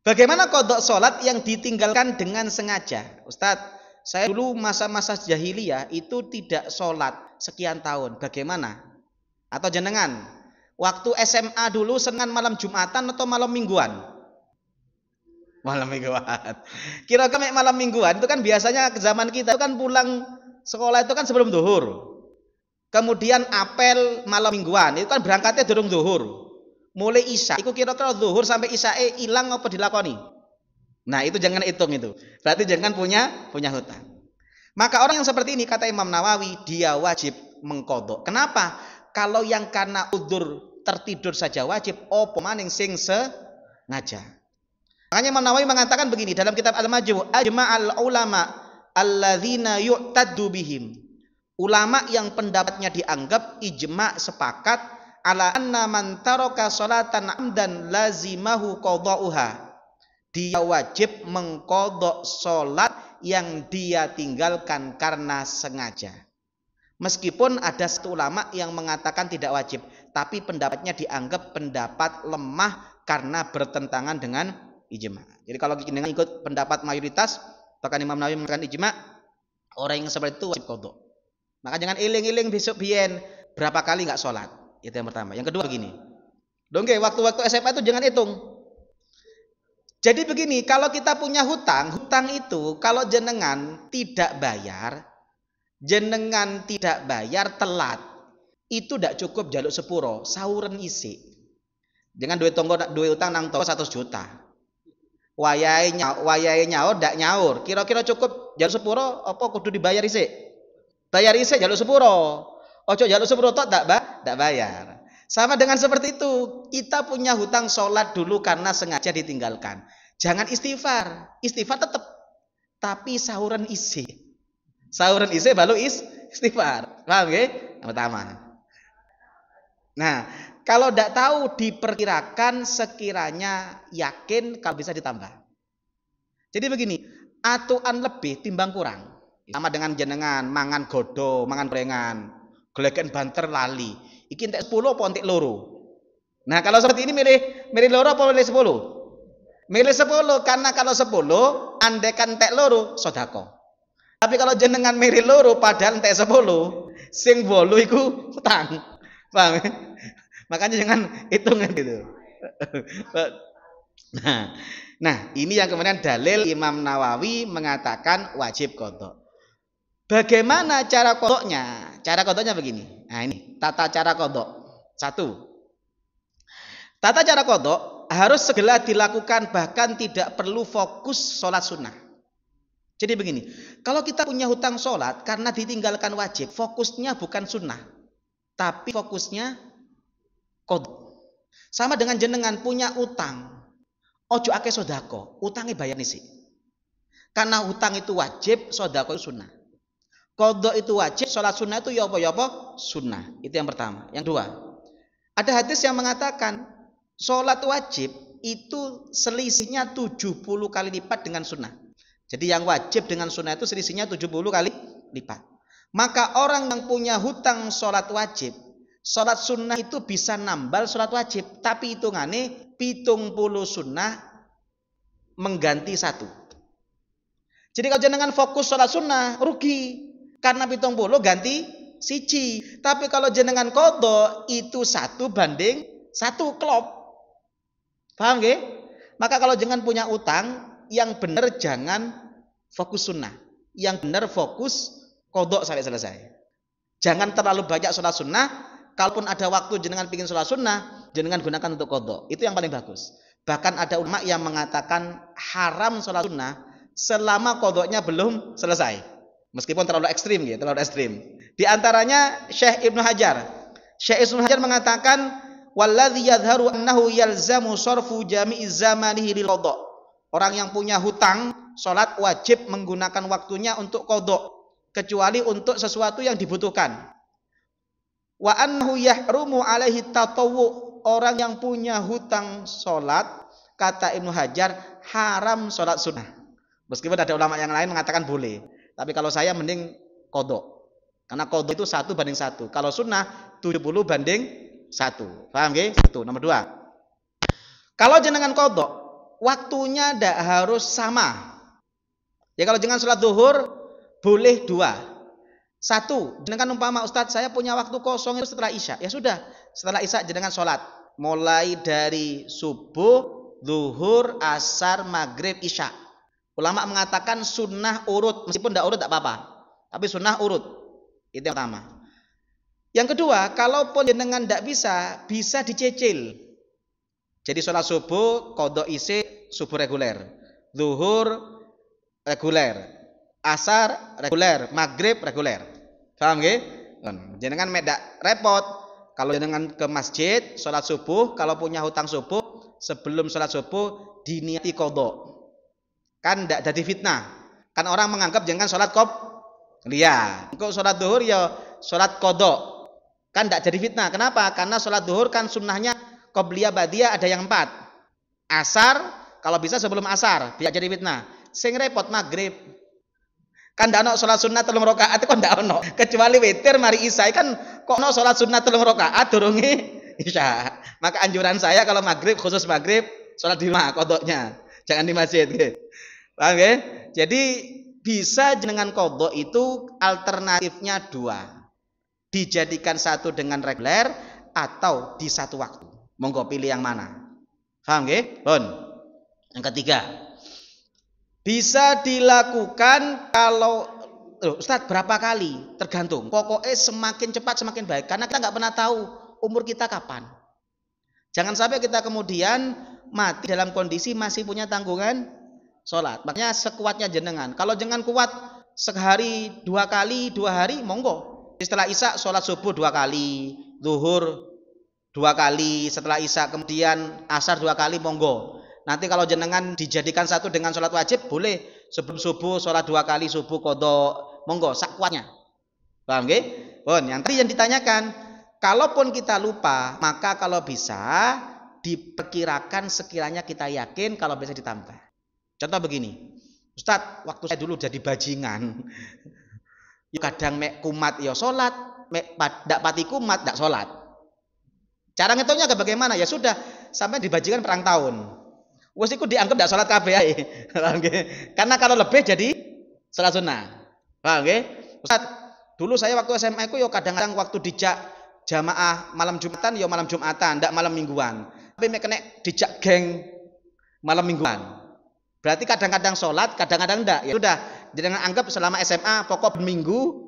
bagaimana qadha sholat yang ditinggalkan dengan sengaja? Ustadz, saya dulu masa-masa jahiliyah itu tidak sholat sekian tahun. Bagaimana? Atau jenengan waktu SMA dulu senang malam Jumatan atau malam Mingguan? Malam Mingguan. Kira-kira malam Mingguan itu kan biasanya ke zaman kita itu kan pulang sekolah itu kan sebelum zuhur. Kemudian apel malam Mingguan itu kan berangkatnya durung zuhur. Mulai isya, itu kira-kira zuhur sampai isyae hilang apa dilakoni? Nah, itu jangan hitung itu. Berarti jangan punya hutang. Maka orang yang seperti ini kata Imam Nawawi dia wajib mengqadha. Kenapa? Kalau yang karena udzur tertidur saja wajib, opo maning sing sengaja. Makanya Imam Nawawi mengatakan begini dalam kitab Al-Majmu', ajma'al ulama alladzina yu'taddu bihim. Ulama yang pendapatnya dianggap ijma' sepakat ala anna man taraka salatan amdan lazimahu qadha'uha. Dia wajib mengqadha salat yang dia tinggalkan karena sengaja. Meskipun ada satu ulama yang mengatakan tidak wajib, tapi pendapatnya dianggap pendapat lemah karena bertentangan dengan ijma. Jadi kalau dengan ikut pendapat mayoritas, bahkan Imam Nawawi mengatakan ijma, orang yang seperti itu wajib qadha. Maka jangan iling-iling besok biyen berapa kali nggak sholat. Itu yang pertama. Yang kedua begini, dongke waktu-waktu SMA itu jangan hitung. Jadi begini, kalau kita punya hutang itu kalau jenengan tidak bayar telat, itu tidak cukup jaluk sepuro, sauren isi. Jangan duit utang nang toko 100 juta. Wayahe nyaur ndak nyaur. Kira-kira cukup jaluk sepuro apa kudu dibayar isi? Bayar isi jaluk sepuro. Ojo jaluk sepuro tok tak bayar. Sama dengan seperti itu, kita punya hutang sholat dulu karena sengaja ditinggalkan. Jangan istighfar. Istighfar tetap, tapi sahuran isi. Sahuran isi baru istighfar. Paham ya? Yang pertama. Nah, kalau tidak tahu diperkirakan sekiranya yakin kalau bisa ditambah. Jadi begini, atuan lebih timbang kurang. Sama dengan jenengan mangan godo, mangan gorengan, geleken banter lali. Iki entek 10 apa entek loro. Nah, kalau seperti ini milih loro apa milih 10? Milih 10 karena kalau 10 andekan entek loro sedekah. Tapi kalau jenengan milih loro padahal entek 10, sing 8 iku hutang. Paham? Makanya jangan hitungan gitu. Nah, ini yang kemudian dalil Imam Nawawi mengatakan wajib qadha. Bagaimana cara qadhanya? Cara qadhanya begini. Nah, ini tata cara qadha. 1. Tata cara qadha harus segera dilakukan, bahkan tidak perlu fokus sholat sunnah. Jadi begini, kalau kita punya hutang sholat karena ditinggalkan wajib, fokusnya bukan sunnah, tapi fokusnya qadha. Sama dengan jenengan punya utang, ojo akeh sodako, utangnya bayar nisi. Karena hutang itu wajib, sodako itu sunnah. Qadha itu wajib, sholat sunnah itu ya apa sunnah. Itu yang pertama. Yang 2, ada hadis yang mengatakan sholat wajib itu selisihnya 70 kali lipat dengan sunnah. Jadi yang wajib dengan sunnah itu selisihnya 70 kali lipat. Maka orang yang punya hutang sholat wajib, sholat sunnah itu bisa nambal sholat wajib, tapi hitungannya 70 sunnah mengganti 1. Jadi kalau jenengan fokus sholat sunnah rugi, karena 70 ganti 1. Tapi kalau jenengan qadha itu 1 banding 1 klop. Paham nggih? Maka kalau jenengan punya utang, yang benar jangan fokus sunnah, yang benar fokus qadha sampai selesai. Jangan terlalu banyak sholat sunnah. Kalaupun ada waktu jenengan pingin sholat sunnah, jenengan gunakan untuk qadha. Itu yang paling bagus. Bahkan ada ulama yang mengatakan haram sholat sunnah selama qadhanya belum selesai. Meskipun terlalu ekstrim gitu, terlalu ekstrim. Di antaranya Syekh Ibnu Hajar. Syekh Ibnu Hajar mengatakan walladzi yadhharu annahu yalzamu sarfu jami'i zamanihi lil qadha. Orang yang punya hutang salat wajib menggunakan waktunya untuk qadha, kecuali untuk sesuatu yang dibutuhkan. Wa annahu yahrumu alaihi tatawwu. Orang yang punya hutang salat, kata Ibnu Hajar, haram salat sunnah. Meskipun ada ulama yang lain mengatakan boleh. Tapi kalau saya mending qadha. Karena qadha itu 1 banding 1. Kalau sunnah 70 banding 1. Paham nggih? Itu nomor 2. Kalau jenengan qadha, waktunya tidak harus sama. Ya kalau jenengan sholat zuhur boleh 2. 1, jenengan umpama Ustadz saya punya waktu kosong itu setelah Isya. Ya sudah, setelah Isya jenengan sholat. Mulai dari subuh, zuhur, asar, maghrib, Isya. Ulama mengatakan sunnah urut, meskipun tidak urut tidak apa-apa, tapi sunnah urut. Itu yang pertama. Yang kedua, kalaupun jenengan tidak bisa dicicil. Jadi sholat subuh, qadha isya subuh reguler, zuhur reguler, asar reguler, maghrib reguler. Paham nggih? Jenengan medak repot. Kalau jenengan ke masjid sholat subuh, kalau punya hutang subuh, sebelum sholat subuh diniati qadha. Kan tidak jadi fitnah. Kan orang menganggap jangan sholat qobliyah. Engkau sholat duhur ya sholat qadha. Kan tidak jadi fitnah. Kenapa? Karena sholat duhur kan sunnahnya qobliyah ba'diyah ada yang 4. Asar kalau bisa sebelum asar, biar jadi fitnah. Sing repot maghrib. Kan tidak ada sholat sunnah 3 rakaat itu kan tidak ada. Kecuali witir mari isya kan kok ada sholat sunnah 3 rakaat durunge isya. Maka anjuran saya kalau maghrib khusus maghrib sholat di rumah qadhanya. Jangan di masjid gitu. Paham ya? Jadi bisa jenengan qadha itu alternatifnya 2. Dijadikan 1 dengan reguler atau di 1 waktu. Monggo pilih yang mana. Paham nggih? Pun. Yang ketiga, bisa dilakukan kalau Ustadz berapa kali? Tergantung. Pokoknya semakin cepat semakin baik. Karena kita nggak pernah tahu umur kita kapan. Jangan sampai kita kemudian mati dalam kondisi masih punya tanggungan sholat. Makanya sekuatnya jenengan. Kalau jenengan kuat sehari 2 kali 2 hari, monggo. Setelah isya sholat subuh 2 kali, zuhur 2 kali, setelah isya kemudian asar 2 kali, monggo. Nanti kalau jenengan dijadikan satu dengan sholat wajib boleh, sebelum subuh sholat 2 kali subuh kodok, monggo sak kuatnya. Paham nggih? Pun yang tadi yang ditanyakan, kalaupun kita lupa, maka kalau bisa diperkirakan sekiranya kita yakin kalau bisa ditambah. Contoh begini, Ustadz, waktu saya dulu jadi bajingan, kadang mek kumat ya sholat, mek dak pati kumat dak sholat. Cara ngitungnya bagaimana? Ya sudah, sampai di bajingan perang tahun. Wes iku dianggap dak sholat kabeh ae. Karena kalau lebih jadi sholat sunnah. Paham nggih? Ustadz, dulu saya waktu SMA ku yo kadang-kadang waktu dijak jamaah malam Jumatan yo malam Jumatan, ndak malam mingguan. Tapi mek kena dijak geng malam mingguan. Berarti kadang-kadang sholat, kadang-kadang ndak. Ya sudah, jangan anggap selama SMA pokok minggu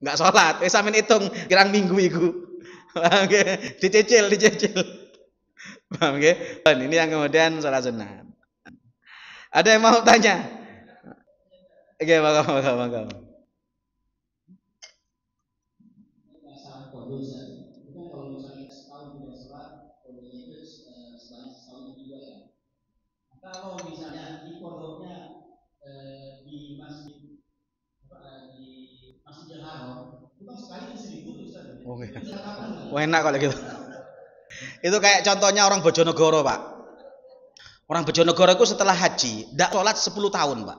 nggak sholat. Wis sampean hitung kirang minggu iku. Paham nggih? Dicicil. Paham nggih? Ini yang kemudian sholat sunnah. Ada yang mau tanya? Oke, monggo. Kalau misalnya di pondoknya di masjid di Masjidil Haram, itu sekali itu 1.000 Ustaz. Oke. Wah, enak kalau gitu. Itu kayak contohnya orang Bojonegoro, Pak. Orang Bojonegoro itu setelah haji, ndak sholat 10 tahun, Pak.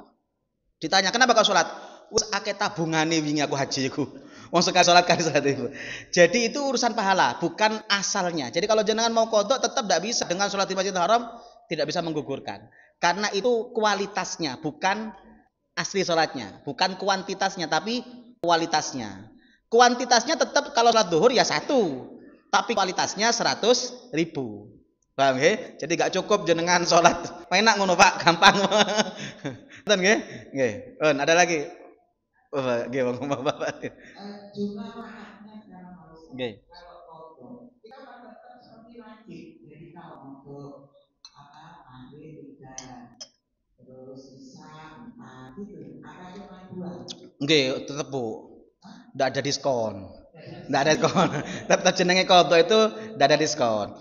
Ditanya, kenapa kau sholat? Wis akeh tabungane wingi aku haji iku. Wong sekali sholat kali sholat itu. Jadi itu urusan pahala, bukan asalnya. Jadi kalau jenengan mau kodok tetap tidak bisa dengan sholat di Masjidil Haram, tidak bisa menggugurkan. Karena itu kualitasnya, bukan asli sholatnya. Bukan kuantitasnya, tapi kualitasnya. Kuantitasnya tetap kalau sholat duhur ya 1. Tapi kualitasnya 100.000. Paham ya? Jadi gak cukup jenengan sholat. Enak ngono Pak, gampang. Betul nggih? Nggih. Ada lagi? Nggih, Bapak. Jumlah rakaatnya sekarang harus. Nggih. Kalau kodok, kita akan tetap seperti wajib. Jadi kalau untuk maghrib 3, terus isya 4 gitu. Apa cuma 2? Nggih, tetep Bu. Ndak ada diskon. Ndak ada diskon. Tetap jenenge kodok itu ndak ada diskon.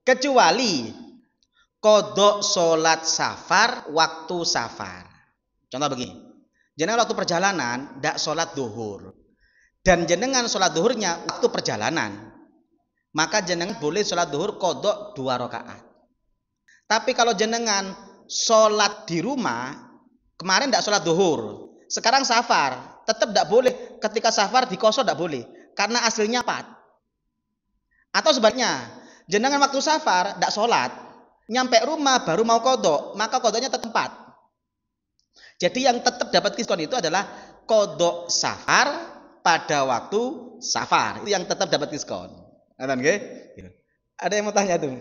Kecuali kodok sholat safar waktu safar. Contoh begini. Jenengan waktu perjalanan ndak sholat duhur. Dan jenengan sholat duhurnya waktu perjalanan. Maka jenengan boleh sholat duhur kodok 2 rakaat. Tapi kalau jenengan sholat di rumah, kemarin ndak sholat duhur. Sekarang safar, tetap ndak boleh. Ketika safar di kosor ndak boleh. Karena aslinya 4. Atau sebaliknya, jenengan waktu safar ndak sholat, nyampe rumah baru mau kodok, maka kodoknya tetap 4. Jadi yang tetap dapat diskon itu adalah kodok safar pada waktu safar. Itu yang tetap dapat diskon. Ada yang mau tanya tuh?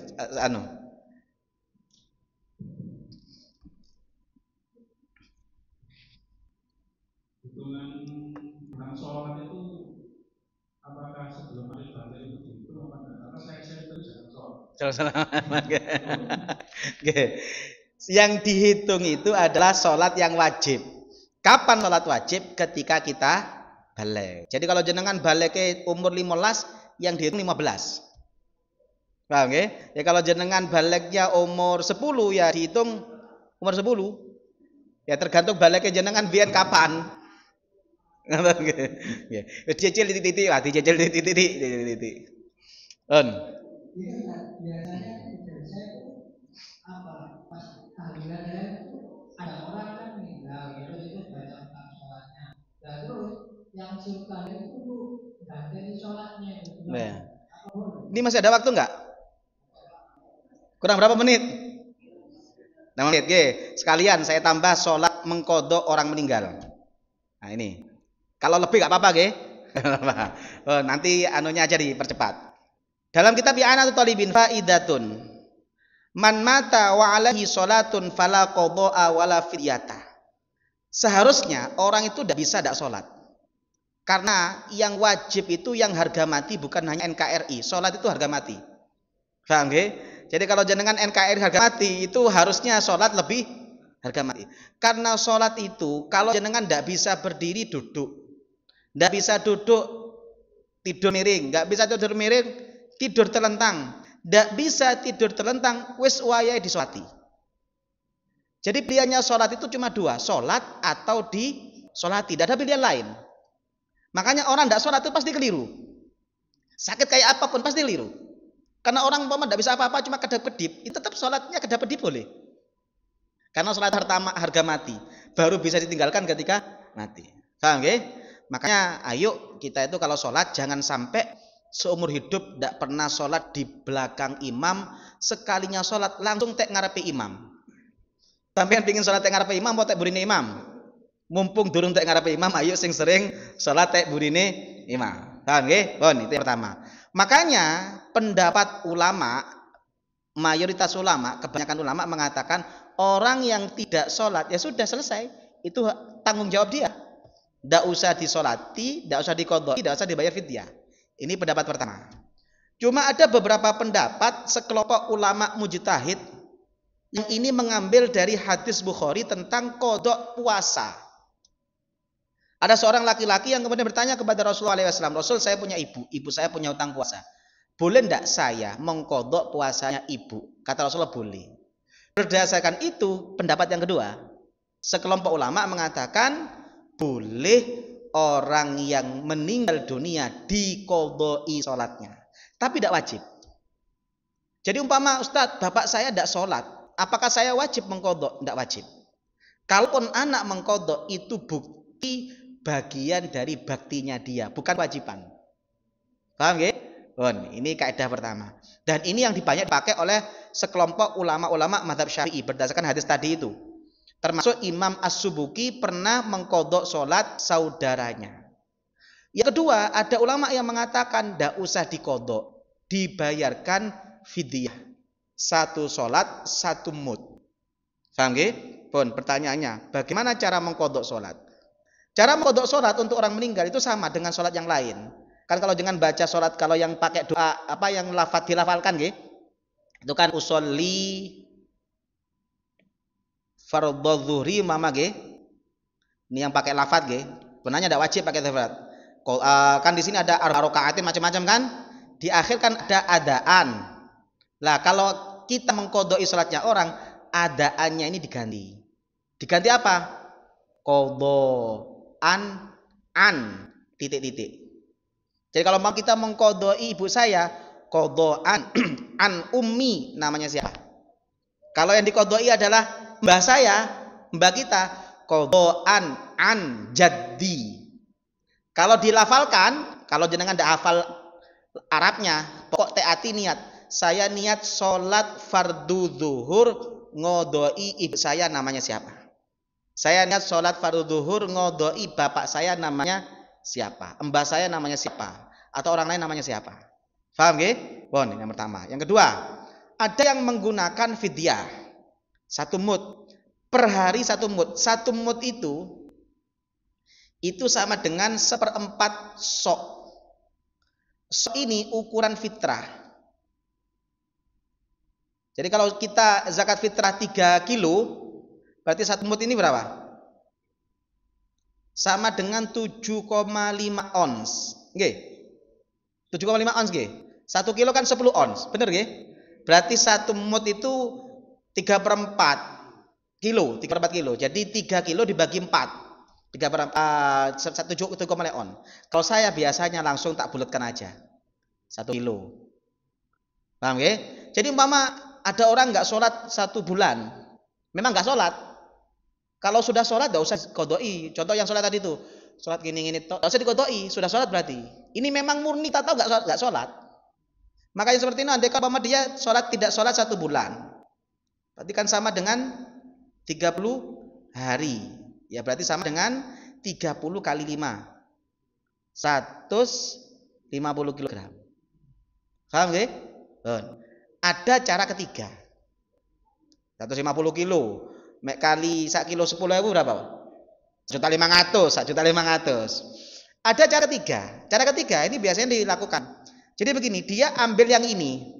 Hitungan sholat itu apakah sebelum hari balik itu dihitung apa enggak? Karena saya itu jangan sholat. Yang dihitung itu adalah sholat yang wajib. Kapan sholat wajib? Ketika kita balik. Jadi kalau jenengan balik ke umur 15, yang dihitung 15. Paham ya? Ya kalau jenengan baliknya umur 10 ya dihitung umur 10. Ya tergantung baliknya jenengan biyen kapan. Dicicil titik-titik lah, dicicil titik-titik. Biasanya saya apa pas tahlilan ada orang kan meninggal itu baca tentang sholatnya. Dan terus yang suka itu ganti sholatnya. Ini masih ada waktu nggak? Kurang berapa menit? 6 menit. Sekalian saya tambah sholat mengkodok orang meninggal. Nah ini. Kalau lebih nggak apa-apa, nanti anunya aja dipercepat. Dalam kitab I'anatul Talibin faidatun. Man mata wa alaihi sholatun fala qadha'a wala fidyata. Seharusnya orang itu tidak bisa tidak sholat. Karena yang wajib itu yang harga mati, bukan hanya NKRI. Sholat itu harga mati. Paham nggih? Jadi kalau jenengan NKRI harga mati, itu harusnya sholat lebih harga mati. Karena sholat itu kalau jenengan tidak bisa berdiri, duduk. Nggak bisa duduk tidur miring, nggak bisa tidur miring, tidur telentang, nggak bisa tidur telentang, wis wayahe disolati. Jadi pilihannya sholat itu cuma dua, sholat atau disolati, tidak ada pilihan lain. Makanya orang nggak sholat itu pasti keliru. Sakit kayak apapun pasti keliru. Karena orang umpama nggak bisa apa-apa cuma kedap-kedip, itu tetap sholatnya kedap-kedip boleh. Karena sholat harga mati, baru bisa ditinggalkan ketika mati. Paham nggih? Makanya ayo kita itu kalau sholat jangan sampai seumur hidup tidak pernah sholat di belakang imam, sekalinya sholat langsung tek ngarepe imam. Sampeyan pengin sholat tek ngarepe imam, apa tek burine imam? Mumpung durung tek ngarepe imam, ayo sing sering sholat tek burine imam. Paham nggih? Bon, itu yang pertama. Makanya pendapat ulama, mayoritas ulama, kebanyakan ulama mengatakan orang yang tidak sholat ya sudah selesai, itu tanggung jawab dia. Tidak usah disolati, tidak usah diqodhoi, tidak usah dibayar fidyah. Ini pendapat pertama. Cuma ada beberapa pendapat sekelompok ulama mujtahid yang ini mengambil dari hadis Bukhari tentang qodok puasa. Ada seorang laki-laki yang kemudian bertanya kepada Rasulullah SAW, Rasul, saya punya ibu saya punya utang puasa. Boleh tidak saya mengqodok puasanya ibu? Kata Rasulullah, boleh. Berdasarkan itu, pendapat yang kedua, sekelompok ulama mengatakan boleh orang yang meninggal dunia diqodhoi sholatnya, tapi tidak wajib. Jadi umpama Ustadz, bapak saya tidak sholat, apakah saya wajib mengqodhok? Tidak wajib. Kalaupun anak mengqodhok itu bukti bagian dari baktinya dia, bukan wajiban. Paham nggih? Ini kaidah pertama. Dan ini yang banyak dipakai oleh sekelompok ulama-ulama mazhab Syafi'i berdasarkan hadis tadi itu. Termasuk Imam As-Subuki pernah mengqodhok sholat saudaranya. Yang kedua, ada ulama yang mengatakan tidak usah diqodhok, dibayarkan fidyah. Satu sholat, satu mud. Paham nggih? Pun pertanyaannya, bagaimana cara mengqodhok sholat? Cara mengqodhok sholat untuk orang meninggal itu sama dengan sholat yang lain. Kan kalau dengan baca sholat, kalau yang pakai doa apa yang dilafalkan nggih? Itu kan usolli fardhu dzuhri mama nggih. Ini yang pakai lafaz nggih. Sebenarnya tidak wajib pakai lafaz. Kan di sini ada rakaatin macam-macam kan? Di akhir kan ada adaan. Lah kalau kita mengqodhoi salatnya orang, adaannya ini diganti. Diganti apa? Qodhoan an titik-titik. Jadi kalau mau kita mengqodhoi ibu saya, qodhoan an ummi, namanya siapa? Kalau yang diqodhoi adalah mbah saya, mbah kita, qodhoan an jaddi. Kalau dilafalkan, kalau jenengan tidak hafal Arabnya, pokok teati niat, saya niat sholat fardu zuhur ngodoi ibu saya, namanya siapa? Saya niat sholat fardu zuhur ngodoi bapak saya, namanya siapa? Mbah saya namanya siapa? Atau orang lain namanya siapa? Paham nggih? Bon, ini yang pertama. Yang kedua, ada yang menggunakan fidyah. Satu mud. Per hari satu mud. Satu mud itu sama dengan 1/4 sok. Sok ini ukuran fitrah. Jadi kalau kita zakat fitrah 3 kilo, berarti satu mud ini berapa? Sama dengan 7,5 ons. Nggih. 7,5 ons nggih. 1 kilo kan 10 ons, bener nggih? Berarti satu mud itu 3/4 kilo, 3/4 kilo. Jadi 3 kilo dibagi 4. 1,5 on. Kalau saya biasanya langsung tak bulatkan aja 1 kilo. Paham nggih? Jadi umpama ada orang nggak sholat 1 bulan, memang nggak sholat. Kalau sudah sholat nggak usah qodhoi. Contoh yang sholat tadi itu, sholat gini-gini, nggak usah diqodhoi, sudah sholat berarti. Ini memang murni tak tahu nggak sholat. Makanya seperti ini, andai kalau dia sholat tidak sholat 1 bulan, berarti kan sama dengan 30 hari. Ya berarti sama dengan 30 kali 5. 150 kg. Paham nggih? Ada cara ketiga. 150 kilo. Mek kali 1 kilo 10.000 berapa? 1.500.000, 1.500.000. Ada cara ketiga. Cara ketiga ini biasanya dilakukan. Jadi begini, dia ambil yang ini.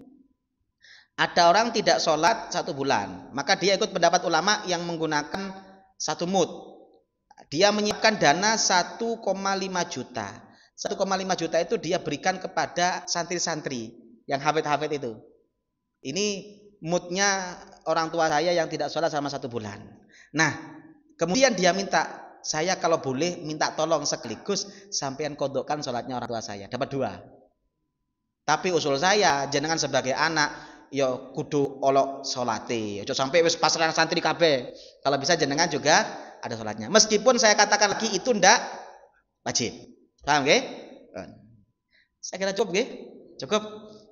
Ada orang tidak sholat 1 bulan, maka dia ikut pendapat ulama yang menggunakan 1 mud. Dia menyiapkan dana 1,5 juta. 1,5 juta itu dia berikan kepada santri-santri yang hafid-hafid itu. Ini moodnya orang tua saya yang tidak sholat selama 1 bulan. Nah, kemudian dia minta, saya kalau boleh minta tolong sekaligus sampean kodokkan sholatnya orang tua saya. Dapat 2. Tapi usul saya, jenengan sebagai anak, yo kudu olok sholate. Ojo sampai wis pasrah santri kabeh. Kalau bisa jenengan juga ada sholatnya. Meskipun saya katakan lagi itu ndak wajib. Paham nggih? Saya kira cukup nggih? Cukup.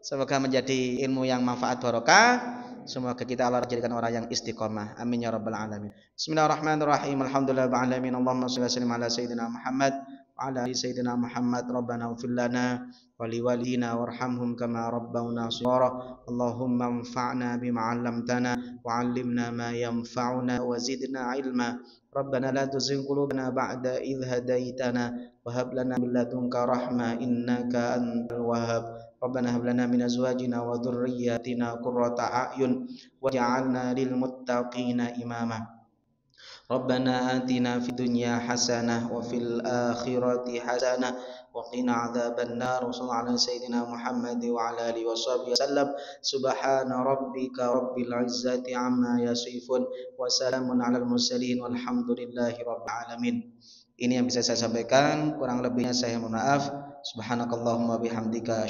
Semoga menjadi ilmu yang manfaat barokah. Semoga kita Allah jadikan orang yang istiqomah. Amin ya rabbal alamin. Bismillahirrahmanirrahim. Alhamdulillahirabbil alamin. Allahumma shalli wa sallim ala sayyidina Muhammad wa ala ali sayyidina Muhammad. Rabbana ighfir lana wa liwalidina warhamhum kama rabbawna shaghara. Allahumma anfa'na bima 'allamtana wa 'allimna ma yanfa'una wa zidna 'ilma. Rabbana la tuzigh qulubana ba'da idh hadaitana wa hab lana min ladunka rahmah innaka antal wahhab. Rabbana hab lana min azwajina wa dhurriyyatina qurrata a'yun waj'alna lil muttaqina imama. Rabbana atina fid dunya hasanah wa fil akhirati hasanah wa qina adzaban nar. Sallallahu alaihi sayyidina Muhammad wa ala alihi washabihi wasallam. Subhana rabbika rabbil izzati amma yasifun wa salamun alal mursalin walhamdulillahi rabbil alamin. Ini yang bisa saya sampaikan, kurang lebihnya saya mohon maaf. Subhanakallahumma bihamdika